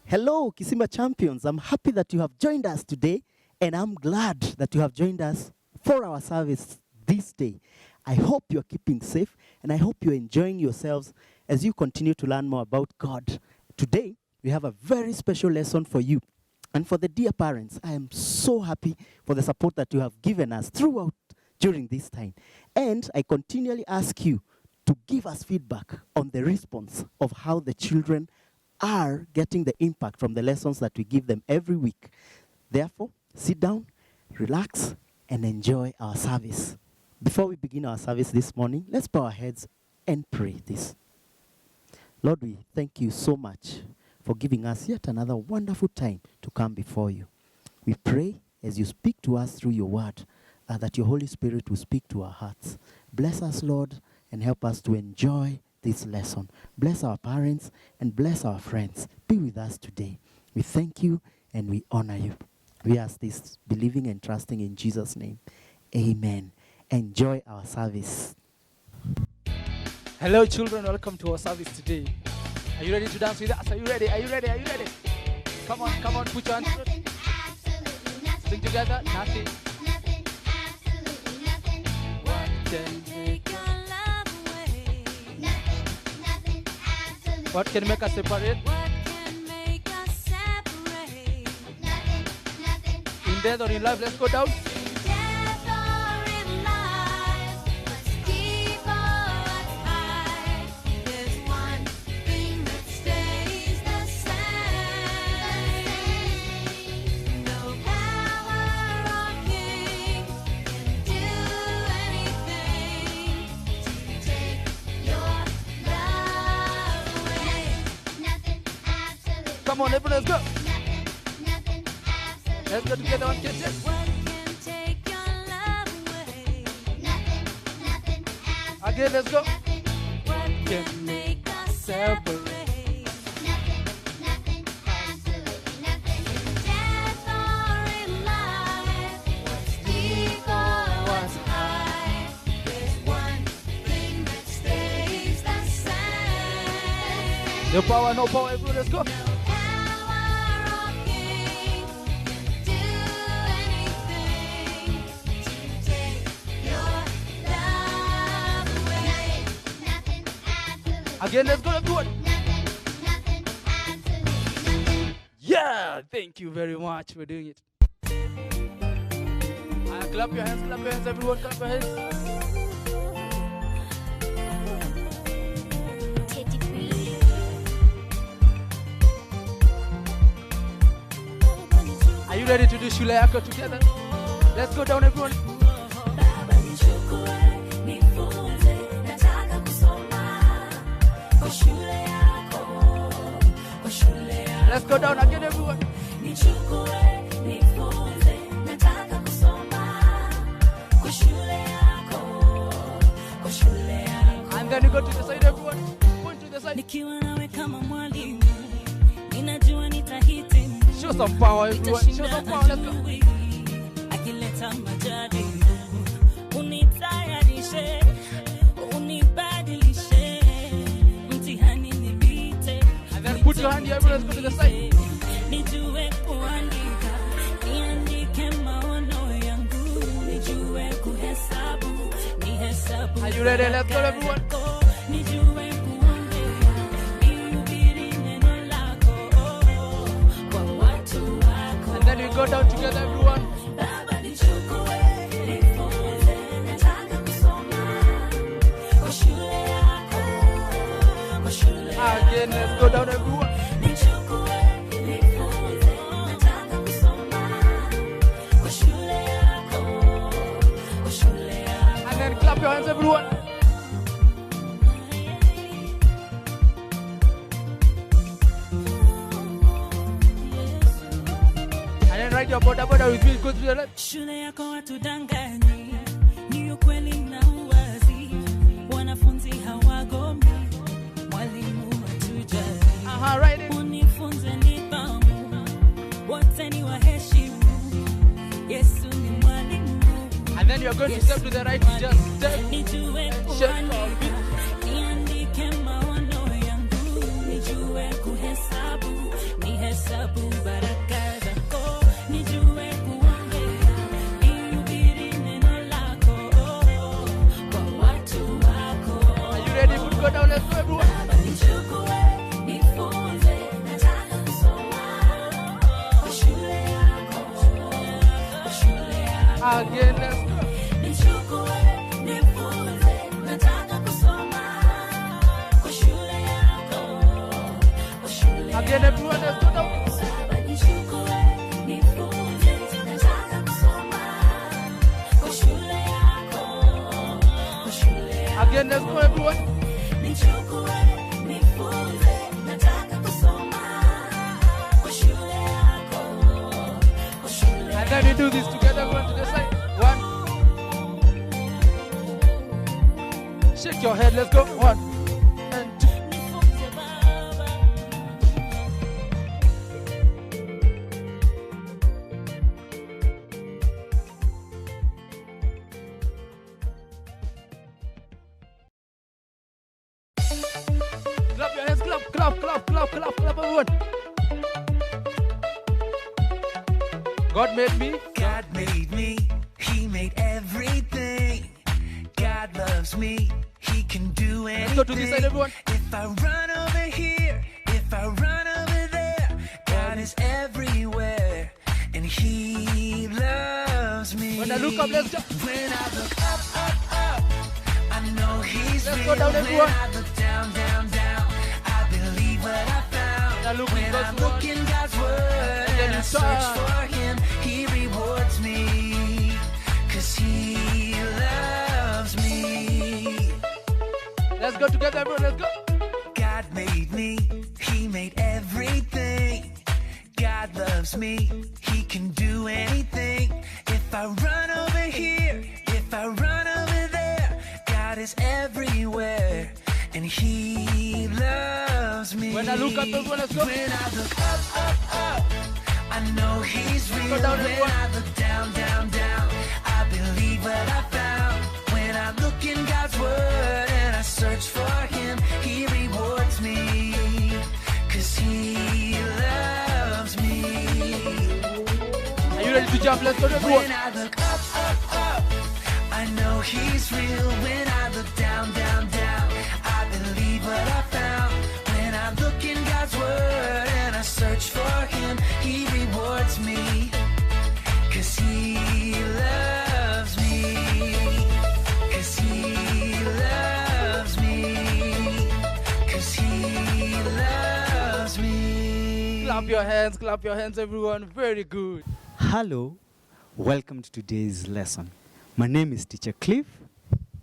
Hello, Kisima Champions. I'm happy that you have joined us today, and I'm glad that you have joined us for our service this day. I hope you're keeping safe, and I hope you're enjoying yourselves as you continue to learn more about God. Today, we have a very special lesson for you. And for the dear parents, I am so happy for the support that you have given us throughout during this time. And I continually ask you to give us feedback on the response of how the children are getting the impact from the lessons that we give them every week. Therefore, sit down, relax, and enjoy our service. Before we begin our service this morning, let's bow our heads and pray this. Lord, we thank you so much for giving us yet another wonderful time to come before you. We pray as you speak to us through your word, that your Holy Spirit will speak to our hearts. Bless us, Lord, and help us to enjoy this lesson. Bless our parents and bless our friends. Be with us today. We thank you and we honor you. We ask this believing and trusting in Jesus' name. Amen. Enjoy our service. Hello children, welcome to our service today. Are you ready to dance with us? Are you ready? Are you ready? Are you ready? Come on, put your hands up. Sing together. Nothing. Absolutely nothing. What can take your love away? Nothing, absolutely. What can make us separate? What can make us separate? Nothing. In death or in life, let's go down. Death or in life, what's deep or what's high? There's one thing that stays the same. No power or king can do anything to take your love away. Nothing, absolutely. Come on, everyone, let's go. Nothing, absolutely. Let's go together on kitchen. What can take your love away? Nothing, absolutely. Again, let's go. What can make us separate? Nothing, absolutely nothing. Death or in life, what's deep or what's high? There's one thing that stays the same. No power, everyone, let's go. No power or king can do anything to take your love away. Nothing, absolutely. Again, let's go, everyone. Nothing, absolutely nothing. Yeah, thank you very much for doing it. Clap your hands, everyone, clap your hands. Are you ready to do shule yako together? Let's go down, everyone. Baba nichukue, nifunze, nataka kusoma kwa shule yako, kwa shule yako. Let's go down again, everyone. Nichukue, nifunze, nataka kusoma kwa shule yako, kwa shule yako. And then you go to the side, everyone. Point to the side. Nikiwa nawe kama mwalimu, ninajua nitahitimu. Show some power, everyone. Show some power, let's go. Akileta majaribu, unitayarishe, unibadilishe, mtihani nipite. And then put your hand here, everyone. Let's go to the side. Nijue kuandika, niandike maono yangu, nijue kuhesabu, nihesabu. Are you ready? Let's go, everyone. Nijue kuongea, nihubiri neno lako kwa watu wako. And then we go down together, everyone. Baba nichukue, nifunze, nataka kusoma kwa shule yako, kwa shule yako. Again, let's go down, everyone. Nichukue, nifunze, nataka kusoma kwa shule yako, kwa shule yako. And then clap your hands, everyone. And then write your border with me. Go to the left. Shule yako watudanganyi, ni ukweli na uwazi. Wanafunzi hawagomi, mwalimu hatujali. Right in. Unifunze nidhamu, wote ni waheshimu. Yesu ni mwalimu. And then you're going to step to the right. Just step. Nijue Shake your feet. kuandika, niandike maono yangu, nijue kuhesabu, nihesabu. Again, everyone, let's go down. Again, let's go, everyone. And then we do this together, everyone to the side. One. Shake your head, let's go. One. And two. Clap your hands, clap, clap, clap, clap, clap, clap, everyone. God made me. God made me, He made everything. God loves me, He can do anything. Let's go to this side, everyone. If I run over here, if I run over there, God is everywhere, and He loves me. When I look up, let's jump. When I look up, up, up, I know He's Let's real. go down, When everyone. I look down, down, down, I believe what I found. When I look in When I God's look word, in God's word, then and I you search turn. for Him, He rewards me, 'cause He loves me. Let's go together, everyone. Let's go. God made me, He made everything. God loves me, He can do anything. If I run over here, if I run over there, God is everywhere, and He loves me. When I look up, everyone, let's go. When I look up, up, up, I know He's real. Go down, When everyone. I look down, down, down, I believe what I found. When I look in God's word and I search for Him, He rewards me, 'cause He loves me. Are you ready to jump? Let's go, everyone. When I look up, up, up, I know He's real. When I look down, down, down, I believe what I found. When I look in God's word and I search for Him, He rewards me, 'cause He loves me, 'cause He loves me, 'cause He loves me. Clap your hands, everyone. Very good. Hello, welcome to today's lesson. My name is Teacher Cliff,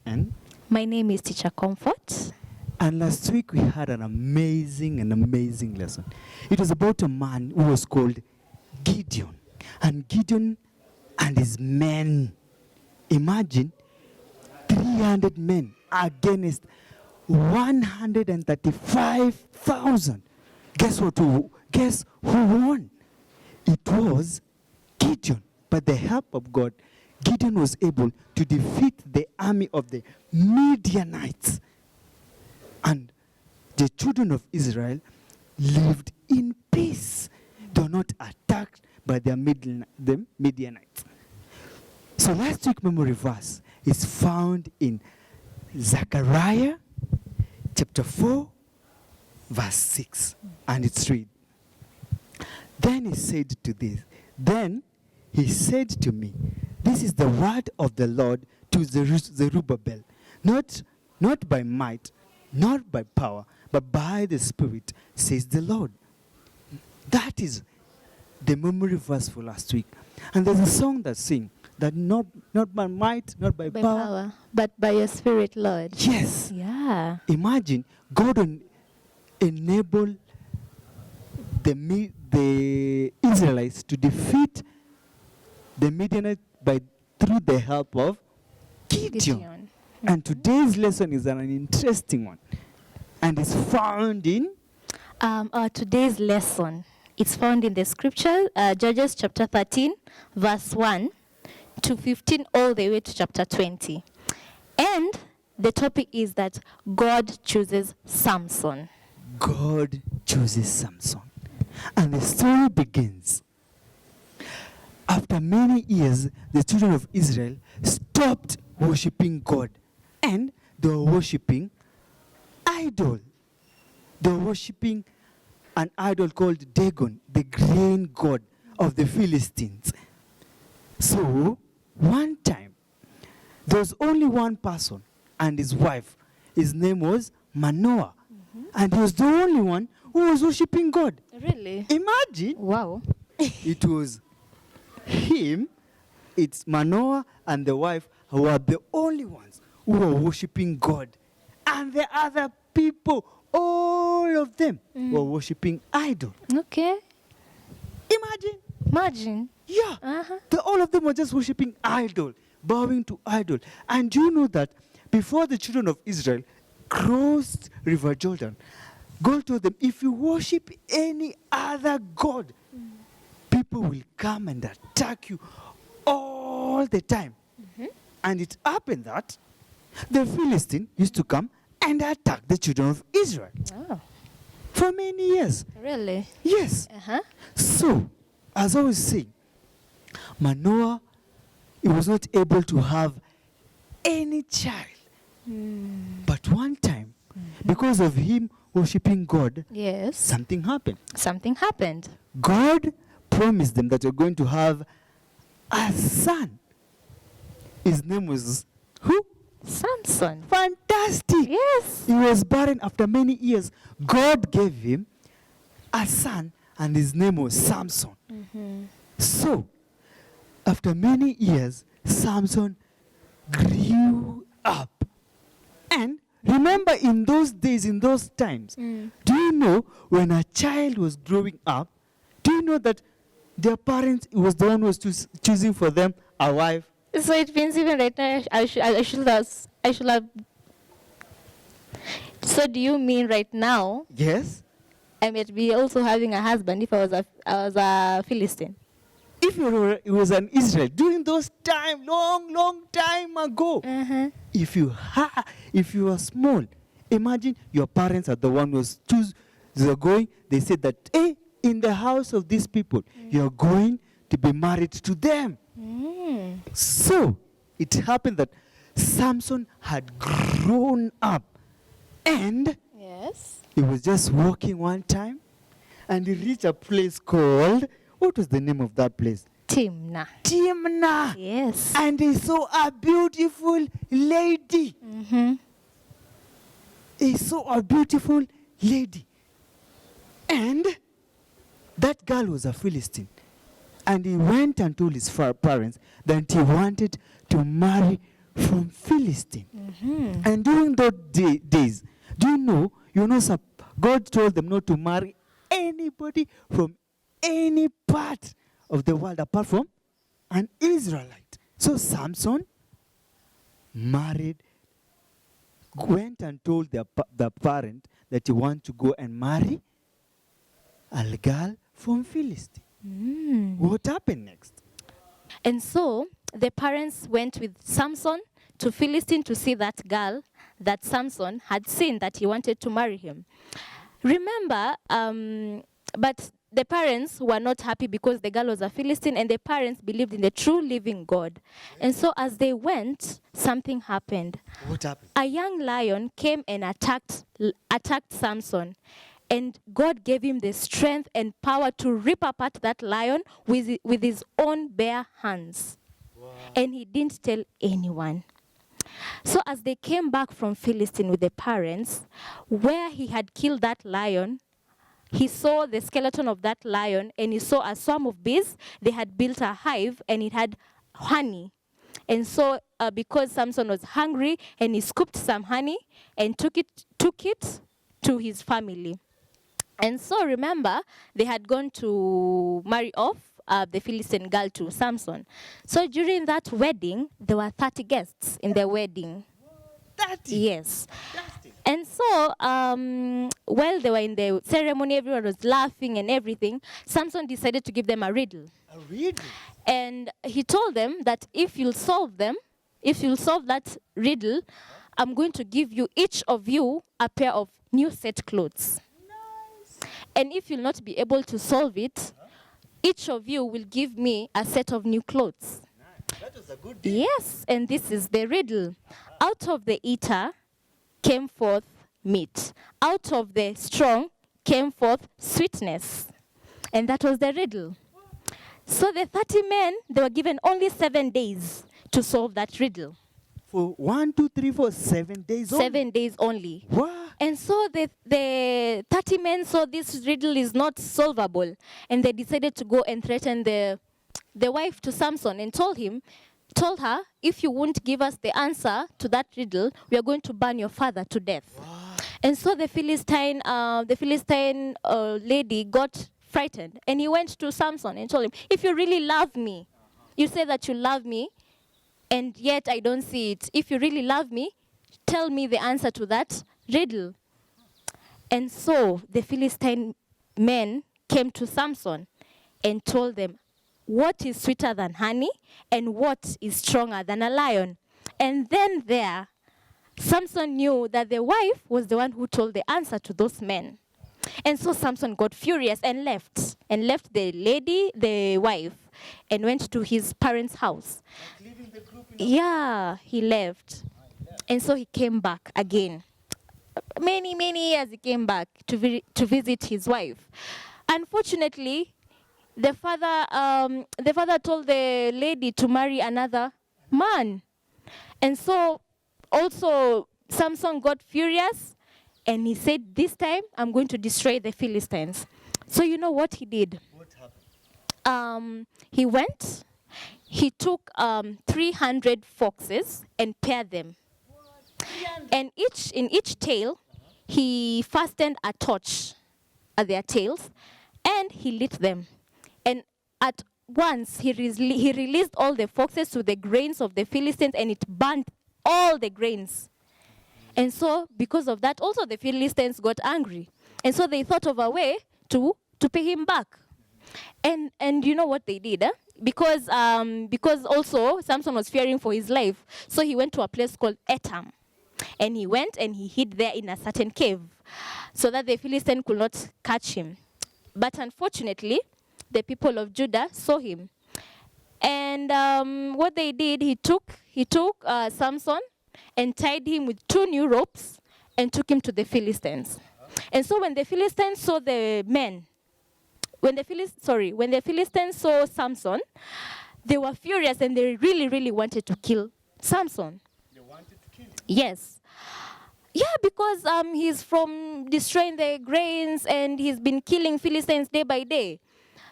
and My name is Teacher Comfort. last week we had an amazing lesson. It was about a man who was called Gideon, and Gideon and his men. Imagine 300 men against 135,000. Guess who won? It was Gideon. By the help of God, Gideon was able to defeat the army of the Midianites. And the children of Israel lived in peace. They were not attacked by the Midianites. So last week's memory verse is found in Zechariah chapter 4, verse 6. And it's read. Then he said to me, this is the word of the Lord to Zerubbabel, not by might, not by power, but by the Spirit, says the Lord. That is the memory verse for last week. And there's a song that sings that not by might, not by, By power. power, but by your Spirit, Lord. Yes. Yeah. Imagine God enable the Israelites to defeat the Midianites through the help of Gideon. Gideon. And today's lesson is an interesting one, and it's found in Today's lesson, it's found in the scripture, Judges chapter 13, verse 1 to 15, all the way to chapter 20. And the topic is that God chooses Samson. God chooses Samson. And the story begins. After many years, the children of Israel stopped worshipping God, and they were worshipping idol. They were worshipping an idol called Dagon, the grain god of the Philistines. So, one time, there was only one person and his wife. His name was Manoah. And he was the only one who was worshiping God. Really? Imagine Wow. it was him, it's Manoah and the wife who were the only ones who were worshiping God. And the other people, all of them, were worshiping idol. Okay. Imagine. Imagine. Yeah. Uh-huh. All of them were just worshiping idol, bowing to idol. And do you know that before the children of Israel crossed River Jordan, God told them, if you worship any other God, people will come and attack you all the time. And it happened that the Philistine used to come and attack the children of Israel Oh, for many years. really? Yes. Uh-huh. So, as I was saying, Manoah, he was not able to have any child. But one time, because of him worshiping God, Yes. something happened. Something happened. God promised them that you're going to have a son. His name was who? Samson. Fantastic. Yes. He was barren after many years. God gave him a son, and his name was Samson. So, after many years, Samson grew up. And remember, in those days, in those times, do you know when a child was growing up, do you know that their parents, it was the one who was choosing for them a wife? So it means even right now, I should have. So do you mean right now Yes. I might be also having a husband if I was a Philistine? If it was an Israel during those time, long time ago, Uh-huh. if you were small, imagine your parents are the one who was going. They said that, hey, in the house of these people, you're going to be married to them. So it happened that Samson had grown up, and Yes. he was just walking one time, and he reached a place called, what was the name of that place? Timnah. Timnah. Yes. And he saw a beautiful lady. He saw a beautiful lady. And that girl was a Philistine. And he went and told his parents that he wanted to marry from Philistine. And during those days, do you know, God told them not to marry anybody from any part of the world apart from an Israelite. So Samson went and told the parent that he wanted to go and marry a girl from Philistine. What happened next? And so the parents went with Samson to Philistine to see that girl that Samson had seen that he wanted to marry him. Remember, but the parents were not happy because the girl was a Philistine, and the parents believed in the true living God. And so as they went, something happened. What happened? A young lion came and attacked Samson. And God gave him the strength and power to rip apart that lion with his own bare hands. And he didn't tell anyone. So as they came back from Philistine with the parents, where he had killed that lion, he saw the skeleton of that lion, and he saw a swarm of bees. They had built a hive, and it had honey. And so because Samson was hungry, and he scooped some honey and took it to his family. And so remember, they had gone to marry off the Philistine girl to Samson. So during that wedding, there were 30 guests in the wedding. 30. Yes. And so while they were in the ceremony, everyone was laughing and everything. Samson decided to give them a riddle. A riddle? And he told them that if you'll solve that riddle, I'm going to give you, each of you, a pair of new set clothes. And if you'll not be able to solve it, each of you will give me a set of new clothes. That was a good deal. Yes, and this is the riddle. Out of the eater came forth meat. Out of the strong came forth sweetness. And that was the riddle. So the 30 men, they were given only 7 days to solve that riddle. For 1, 2, 3, 4, 7 days only. 7 days only. Wow. And so the 30 men saw this riddle is not solvable, and they decided to go and threaten the wife to Samson and told her, if you won't give us the answer to that riddle, we are going to burn your father to death. And so the Philistine lady got frightened, and he went to Samson and told him, if you really love me, you say that you love me, and yet I don't see it. If you really love me, tell me the answer to that riddle. And so the Philistine men came to Samson and told them, what is sweeter than honey and what is stronger than a lion? And then there, Samson knew that the wife was the one who told the answer to those men. And so Samson got furious and left the lady, the wife, and went to his parents' house. Yeah, he left. And so he came back again. Many years he came back to visit his wife. Unfortunately, the father told the lady to marry another man. And so also Samson got furious, and he said, this time I'm going to destroy the Philistines. So you know what he did? What happened? He went, he took 300 foxes and paired them. And in each tail, he fastened a torch at their tails, and he lit them. And at once, he released all the foxes to the grains of the Philistines, and it burnt all the grains. And so, because of that, also the Philistines got angry. And so they thought of a way to pay him back. And you know what they did? Because also Samson was fearing for his life. So he went to a place called Etam. And he went and he hid there in a certain cave so that the Philistine could not catch him. But unfortunately, the people of Judah saw him. And what they did, he took Samson and tied him with 2 new ropes and took him to the Philistines. And so when the Philistines saw the men, when the Philistines saw Samson, they were furious and they really wanted to kill Samson. They wanted to kill him. Yes. Yeah, because he's from destroying the grains and he's been killing Philistines day by day.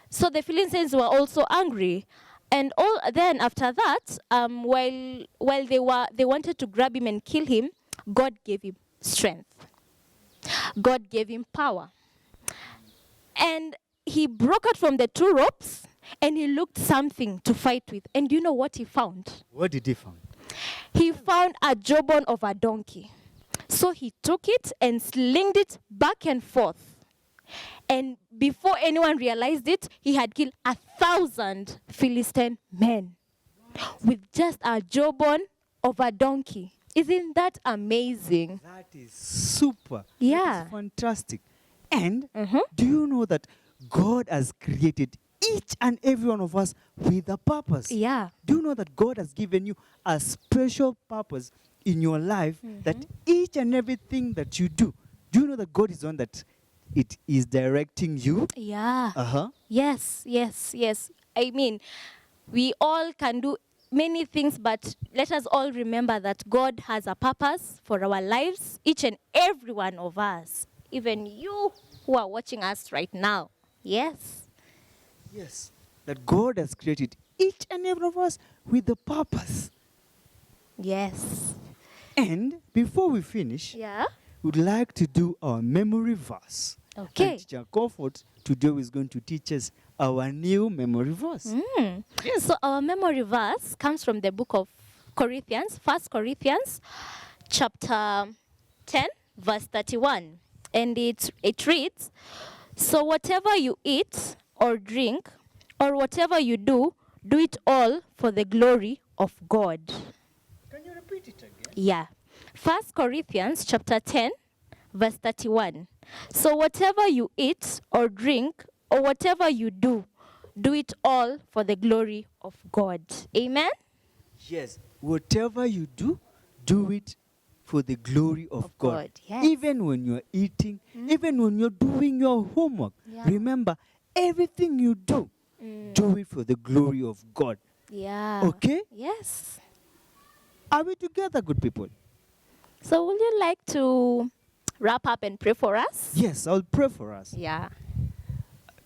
So the Philistines were also angry. And then after that, while they wanted to grab him and kill him, God gave him strength. God gave him power. And he broke out from the 2 ropes and he looked something to fight with. And you know what he found? What did he find? He found a jawbone of a donkey. So he took it and slinged it back and forth. And before anyone realized it, he had killed 1,000 Philistine men with just a jawbone of a donkey. Isn't that amazing? That is super. Yeah. That is fantastic. And Mhm. do you know that God has created each and every one of us with a purpose? Yeah. Do you know that God has given you a special purpose in your life that each and everything that you do you know that God is the one that it is directing you? Yeah. Uh-huh. Yes. I mean, we all can do many things, but let us all remember that God has a purpose for our lives, each and every one of us, even you who are watching us right now. Yes. Yes. That God has created each and every one of us with a purpose. Yes. And before we finish, Yeah. we'd like to do our memory verse. Okay. And Teacher Comfort today is going to teach us our new memory verse. So our memory verse comes from the book of Corinthians, 1 Corinthians, chapter 10, verse 31. And it reads, "So whatever you eat or drink or whatever you do it all for the glory of God." Can you repeat it again? Yeah. 1 Corinthians chapter 10, verse 31. "So whatever you eat or drink or whatever you do it all for the glory of God." Amen? Yes. Whatever you do it for the glory of God. God, yes. Even when you're eating, even when you're doing your homework, Yeah. remember, everything you do it for the glory of God. Yeah. Okay? Yes. Are we together, good people? So would you like to wrap up and pray for us? Yes, I'll pray for us. Yeah.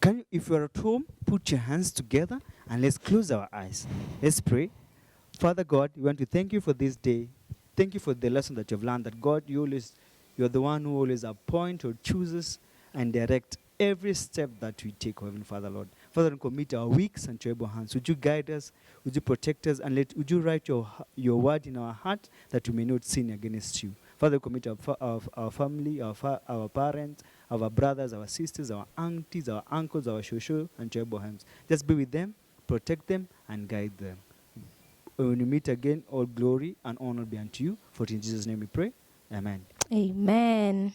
Can you, if you're at home, put your hands together and let's close our eyes. Let's pray. Father God, we want to thank you for this day. Thank you for the lesson that you've learned, that God, you're the one who always appoints or chooses and direct every step that we take, Heavenly Father, Lord. Father, we commit our weeks and your able hands. Would you guide us? Would you protect us? And would you write your word in our heart that we may not sin against you? Father, we commit our family, our parents, our brothers, our sisters, our aunties, our uncles, our shosho, and your able hands. Just be with them, protect them, and guide them. When we meet again, all glory and honor be unto you. For in Jesus' name we pray. Amen. Amen.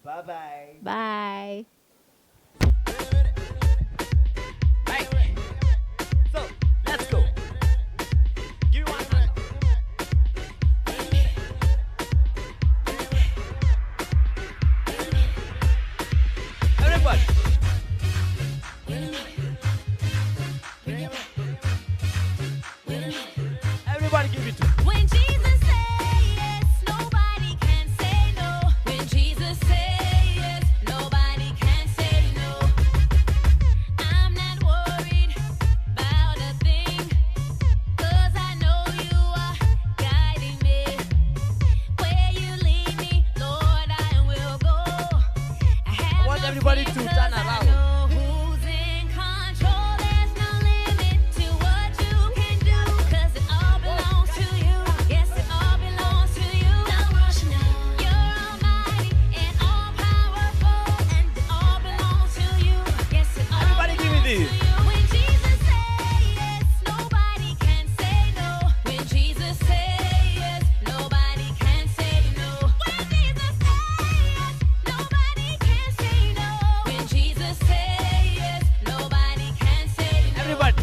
Bye-bye. Bye. So, let's go. Give me one hand. Everybody. Everybody give it to me. When Jesus says yes, nobody can say no. When Jesus says yes, nobody can say no. I'm not worried about a thing, 'cause I know you are guiding me. Where you lead me, Lord, I will go. I have want no everybody fear to 'cause turn I around. know who's in control. There's no limit to what you can do, 'cause it all belongs to you. Yes, it all belongs to you. Don't rush now. You're almighty and all powerful, and it all belongs to you. Yes, it all Everybody give me belongs this. to you. When Jesus says yes, nobody can say no. When Jesus says yes, nobody can say no. When Jesus says yes, nobody can say no. When Jesus says yes, nobody can say no. Everybody.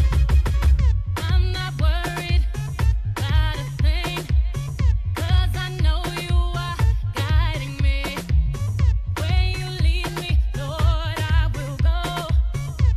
I'm not worried about a thing, 'cause I know you are guiding me. Where you lead me, Lord, I will go.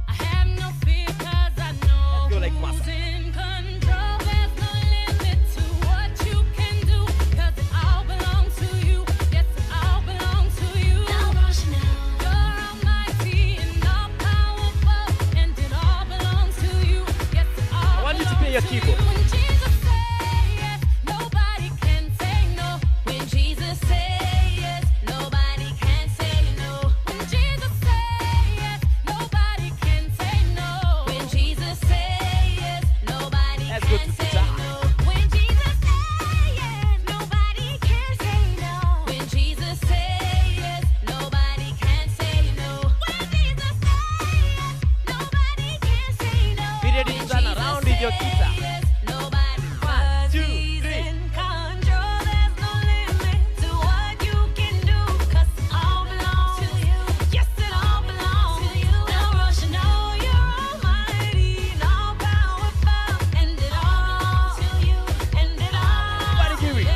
I have no fear 'cause I know Let's go like who's Massa. in control. There's no limit to what you can do, 'cause it all belongs to you. Yes, it all belongs to you. Don't rush now. You're almighty and all powerful, and it all belongs to you. Yes, it all I want you to play your belongs to keyboard. you. When Jesus says yes, nobody can say no. When Jesus says yes, nobody can say no. When Jesus says yes, nobody can say no. When Jesus says yes, nobody Let's go can to say guitar. no. When Jesus says yes, nobody can say no. When Jesus says yes, nobody can say no. When Jesus says yes, nobody can say no. Be ready to turn around with your guitar. Yes, nobody. 1, 2, He's 3. in control. There's no limit to what you can do, 'cause it all belongs to you. Yes, it all belongs to you. Don't rush, no, you're almighty and all powerful, and it all belongs to you. And it all. Everybody give it.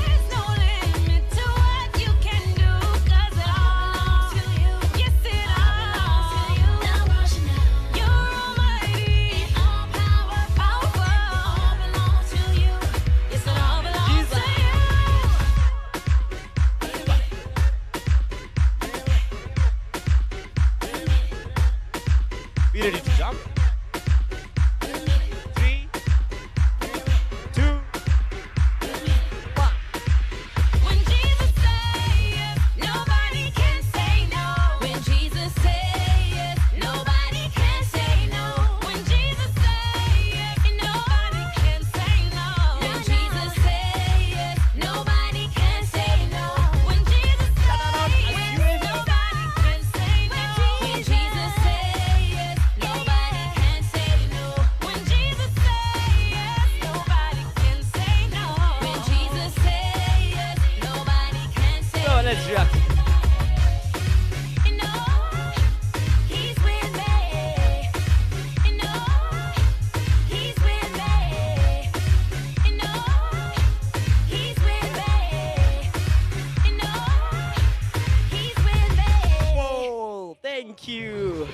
There's no limit to what you can do, 'cause it all belongs to you. Yes, it all belongs to you. Don't rush now. You're almighty and all powerful, all belongs to you. Yes, it all belongs to you. Be ready to jump. 3, 2, 1. When Jesus says yes, nobody can say no. When Jesus says yes, nobody can say no. When Jesus says yes, nobody can say no. When Jesus says yes, nobody can say no. When Jesus says yes, nobody can say no. When Jesus says yes, nobody can say no. When Jesus says yes, nobody can say no. When Jesus says yes, nobody can say So let's react. no. He's with me. No, he's with me. No, he's with me. No, he's with me. Whoa, thank you.